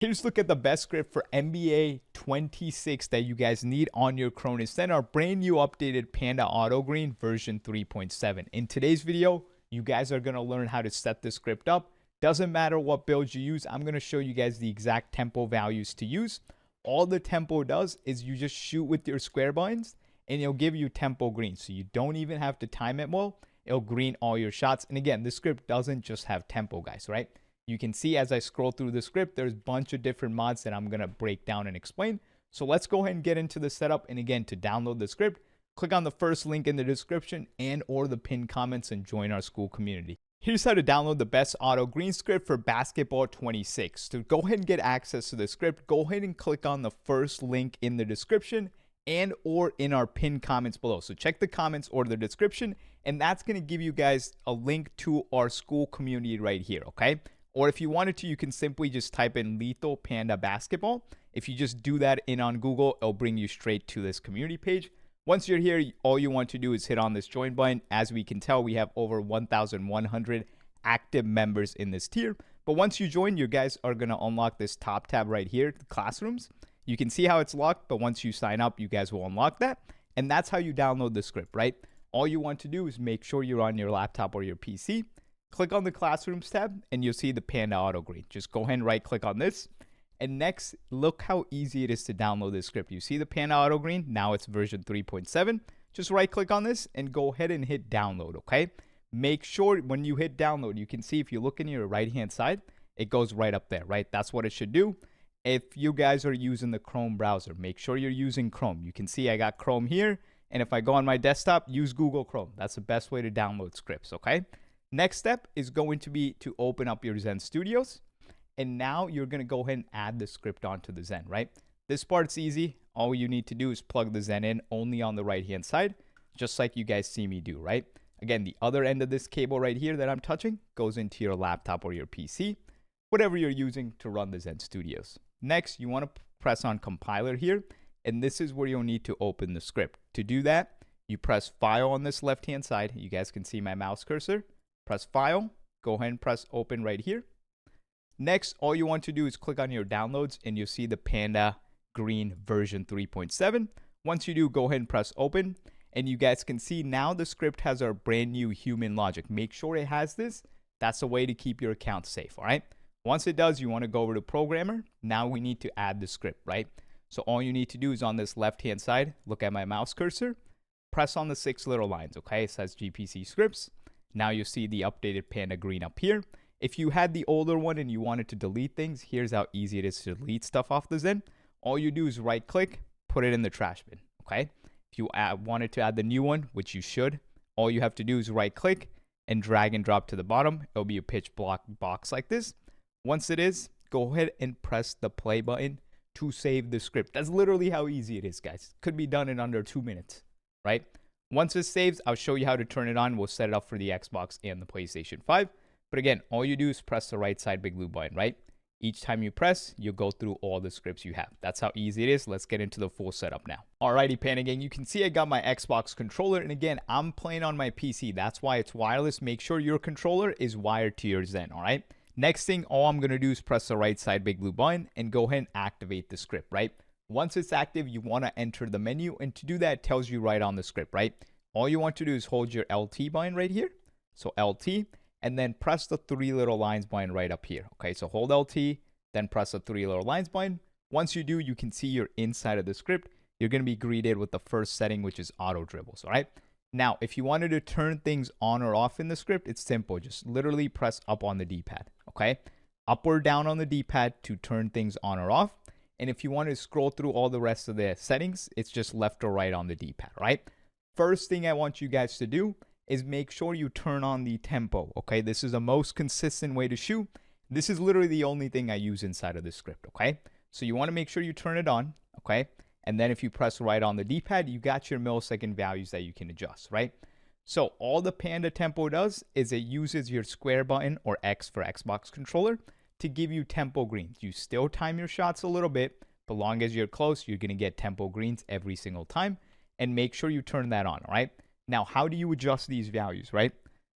Here's a look at the best script for NBA 26 that you guys need on your Cronus. Then our brand new updated Panda Auto Green version 3.7. In today's video, you guys are going to learn how to set the script up. Doesn't matter what build you use. I'm going to show you guys the exact tempo values to use. All the tempo does is you just shoot with your square buttons and it'll give you tempo green. So you don't even have to time it well. It'll green all your shots. And again, this script doesn't just have tempo, guys, right? You can see as I scroll through the script, there's a bunch of different mods that I'm going to break down and explain. So let's go ahead and get into the setup. And again, to download the script, click on the first link in the description and or the pinned comments and join our school community. Here's how to download the best auto green script for basketball 26. To go ahead and get access to the script, go ahead and click on the first link in the description and or in our pinned comments below. So check the comments or the description, and that's going to give you guys a link to our school community right here, okay? Or if you wanted to, you can simply just type in Lethal Panda Basketball. If you just do that in on Google, it'll bring you straight to this community page. Once you're here, all you want to do is hit on this join button. As we can tell, we have over 1,100 active members in this tier. But once you join, you guys are going to unlock this top tab right here, the classrooms. You can see how it's locked, but once you sign up, you guys will unlock that. And that's how you download the script, right? All you want to do is make sure you're on your laptop or your PC. Click on the Classrooms tab, and you'll see the Panda Auto Green. Just go ahead and right-click on this. And next, look how easy it is to download this script. You see the Panda Auto Green? Now it's version 3.7. Just right-click on this and go ahead and hit download, okay? Make sure when you hit download, you can see if you look in your right-hand side, it goes right up there, right? That's what it should do. If you guys are using the Chrome browser, make sure you're using Chrome. You can see I got Chrome here. And if I go on my desktop, use Google Chrome. That's the best way to download scripts, okay? Next step is going to be to open up your Zen Studios. And now you're going to go ahead and add the script onto the Zen, right? This part's easy. All you need to do is plug the Zen in only on the right-hand side, just like you guys see me do, right? Again, the other end of this cable right here that I'm touching goes into your laptop or your PC, whatever you're using to run the Zen Studios. Next, you want to press on compiler here, and this is where you'll need to open the script. To do that, you press File on this left-hand side. You guys can see my mouse cursor. Press File, go ahead and press Open right here. Next, all you want to do is click on your downloads and you'll see the Panda Green version 3.7. Once you do, go ahead and press Open. And you guys can see now the script has our brand new human logic. Make sure it has this. That's a way to keep your account safe, all right? Once it does, you want to go over to Programmer. Now we need to add the script, right? So all you need to do is on this left-hand side, look at my mouse cursor, press on the 6 little lines, okay? It says GPC scripts. Now you see the updated Panda Green up here. If you had the older one and you wanted to delete things, here's how easy it is to delete stuff off the Zen. All you do is right click, put it in the trash bin, okay? If you wanted to add the new one, which you should, all you have to do is right click and drag and drop to the bottom. It'll be a pitch block box like this. Once it is, go ahead and press the play button to save the script. That's literally how easy it is, guys. Could be done in under 2 minutes, right? Once it saves, I'll show you how to turn it on. We'll set it up for the Xbox and the PlayStation 5. But again, all you do is press the right side big blue button, right? Each time you press, you'll go through all the scripts you have. That's how easy it is. Let's get into the full setup now. Alrighty, Panda Gang, you can see I got my Xbox controller. And again, I'm playing on my PC. That's why it's wireless. Make sure your controller is wired to your Zen, all right? Next thing, all I'm going to do is press the right side big blue button and go ahead and activate the script, right? Once it's active, you want to enter the menu. And to do that, it tells you right on the script, right? All you want to do is hold your LT button right here. So LT, and then press the 3 little lines button right up here. Okay, so hold LT, then press the 3 little lines button. Once you do, you can see you're inside of the script. You're going to be greeted with the first setting, which is auto dribbles, all right? Now, if you wanted to turn things on or off in the script, it's simple. Just literally press up on the D-pad, okay? Up or down on the D-pad to turn things on or off. And if you want to scroll through all the rest of the settings, it's just left or right on the D-pad, right? First thing I want you guys to do is make sure you turn on the tempo, okay? This is the most consistent way to shoot. This is literally the only thing I use inside of the script, okay? So you want to make sure you turn it on, okay? And then if you press right on the D-pad, you got your millisecond values that you can adjust, right? So all the Panda tempo does is it uses your square button or X for Xbox controller to give you tempo greens. You still time your shots a little bit, but long as you're close, you're going to get tempo greens every single time. And make sure you turn that on, all right? Now, how do you adjust these values, right?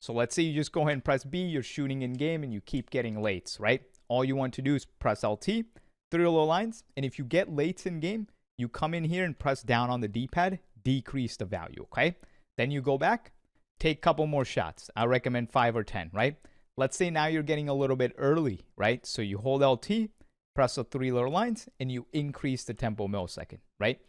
So let's say you just go ahead and press B, you're shooting in game and you keep getting lates, right? All you want to do is press LT, 3 little lines. And if you get lates in game, you come in here and press down on the D-pad, decrease the value, okay? Then you go back, take a couple more shots. I recommend 5 or 10, right? Let's say now you're getting a little bit early, right? So you hold LT, press the 3 little lines, and you increase the tempo millisecond, right?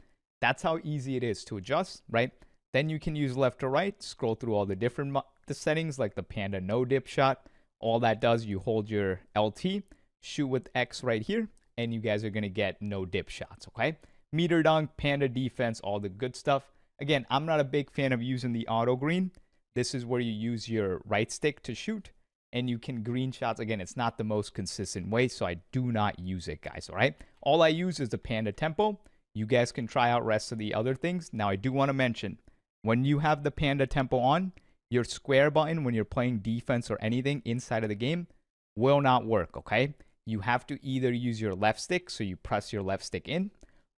That's how easy it is to adjust, right? Then you can use left to right, scroll through all the different the settings like the Panda no dip shot. All that does, you hold your LT, shoot with X right here, and you guys are going to get no dip shots, okay? Meter dunk, Panda defense, all the good stuff. Again, I'm not a big fan of using the auto green. This is where you use your right stick to shoot, and you can green shots. Again, it's not the most consistent way, so I do not use it, guys, all right? All I use is the Panda tempo. You guys can try out rest of the other things. Now, I do want to mention, when you have the Panda tempo on, your square button when you're playing defense or anything inside of the game will not work, okay? You have to either use your left stick, so you press your left stick in,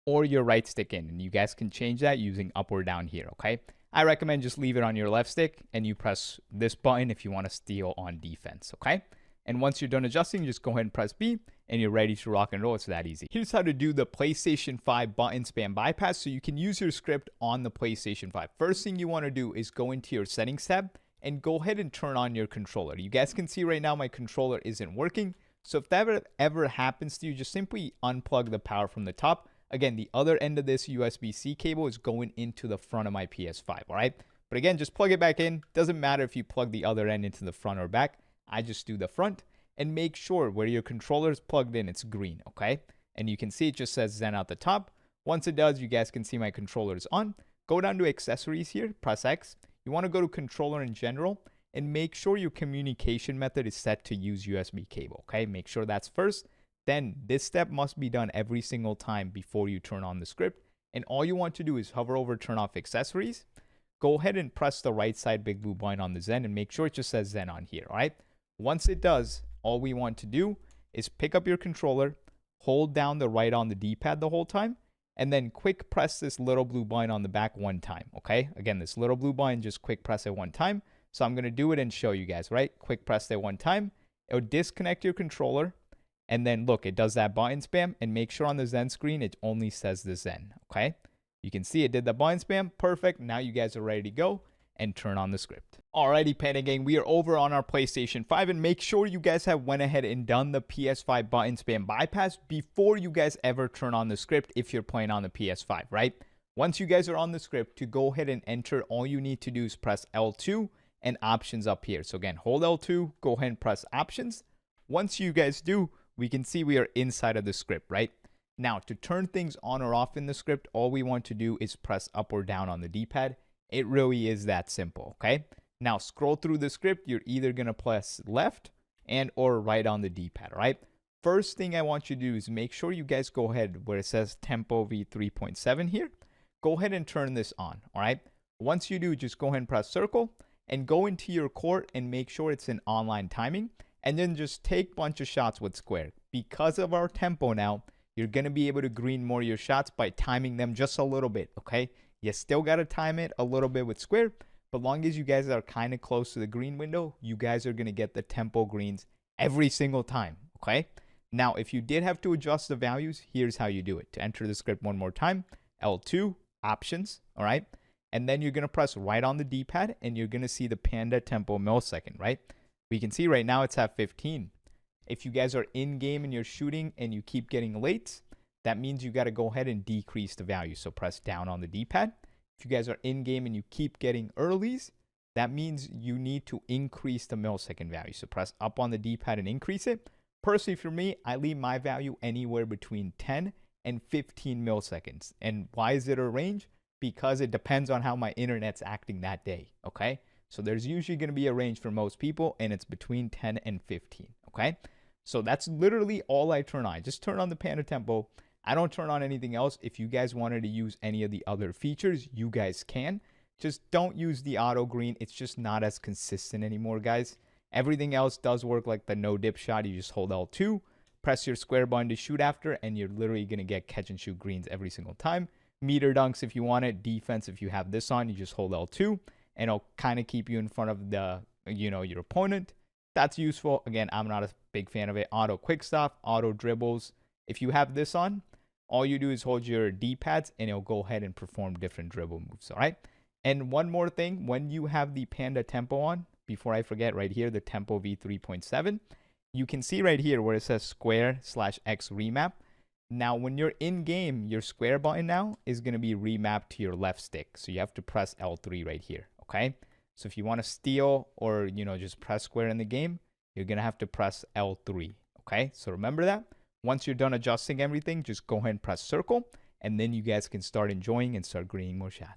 or your right stick in, and you guys can change that using up or down here, okay? I recommend just leave it on your left stick, and you press this button if you want to steal on defense, okay? And once you're done adjusting, just go ahead and press B, and you're ready to rock and roll. It's that easy. Here's how to do the PlayStation 5 button spam bypass so you can use your script on the PlayStation 5. First thing you want to do is go into your settings tab and go ahead and turn on your controller. You guys can see right now my controller isn't working. So if that ever happens to you, just simply unplug the power from the top. Again, the other end of this USB-C cable is going into the front of my PS5, all right? But again, just plug it back in. Doesn't matter if you plug the other end into the front or back. I just do the front. And make sure where your controller is plugged in, it's green, okay? And you can see it just says Zen at the top. Once it does, you guys can see my controller is on. Go down to accessories here, press X. You want to go to controller in general and make sure your communication method is set to use USB cable, okay? Make sure that's first. Then this step must be done every single time before you turn on the script. And all you want to do is hover over turn off accessories. Go ahead and press the right side big blue button on the Zen and make sure it just says Zen on here, all right? Once it does, all we want to do is pick up your controller, hold down the right on the D-pad the whole time, and then quick press this little blue button on the back one time, okay? Again, this little blue button, just quick press it one time. So I'm going to do it and show you guys, right? Quick press it one time. It'll disconnect your controller, and then look, it does that button spam, and make sure on the Zen screen, it only says the Zen, okay? You can see it did the button spam. Perfect. Now you guys are ready to go and turn on the script. Alrighty, Panda Gang, we are over on our PlayStation 5, and make sure you guys have went ahead and done the PS5 button spam bypass before you guys ever turn on the script if you're playing on the PS5, right? Once you guys are on the script, to go ahead and enter, all you need to do is press L2 and options up here. So again, hold L2, go ahead and press options. Once you guys do, we can see we are inside of the script, right? Now, to turn things on or off in the script, all we want to do is press up or down on the D-pad. It really is that simple, okay? Now, scroll through the script. You're either going to press left and or right on the D-pad, right? First thing I want you to do is make sure you guys go ahead where it says Tempo V3.7 here. Go ahead and turn this on, all right? Once you do, just go ahead and press circle and go into your court and make sure it's in online timing. And then just take a bunch of shots with square. Because of our tempo now, you're going to be able to green more of your shots by timing them just a little bit, okay? You still got to time it a little bit with square, but long as you guys are kind of close to the green window, you guys are going to get the tempo greens every single time, okay? Now, if you did have to adjust the values, here's how you do it. To enter the script one more time, L2, options, all right? And then you're going to press right on the D-pad, and you're going to see the Panda tempo millisecond, right? We can see right now it's at 15. If you guys are in game and you're shooting and you keep getting late, that means you got to go ahead and decrease the value. So press down on the D-pad. If you guys are in game and you keep getting earlies, that means you need to increase the millisecond value. So press up on the D-pad and increase it. Personally, for me, I leave my value anywhere between 10 and 15 milliseconds. And why is it a range? Because it depends on how my internet's acting that day, okay? So there's usually going to be a range for most people, and it's between 10 and 15, okay? So that's literally all I turn on. I just turn on the Panda tempo. I don't turn on anything else. If you guys wanted to use any of the other features, you guys can. Just don't use the auto green. It's just not as consistent anymore, guys. Everything else does work, like the no dip shot. You just hold L2, press your square button to shoot after, and you're literally going to get catch and shoot greens every single time. Meter dunks if you want it. Defense, if you have this on, you just hold L2, and it'll kind of keep you in front of the, your opponent. That's useful. Again, I'm not a big fan of it. Auto quick stop, auto dribbles. If you have this on, all you do is hold your D-pads and it'll go ahead and perform different dribble moves, all right? And one more thing, when you have the Panda Tempo on, before I forget, right here, the Tempo V3.7, you can see right here where it says square/X remap. Now, when you're in game, your square button now is going to be remapped to your left stick. So you have to press L3 right here, okay? So if you want to steal or, just press square in the game, you're going to have to press L3, okay? So remember that. Once you're done adjusting everything, just go ahead and press circle, and then you guys can start enjoying and start greening more shots.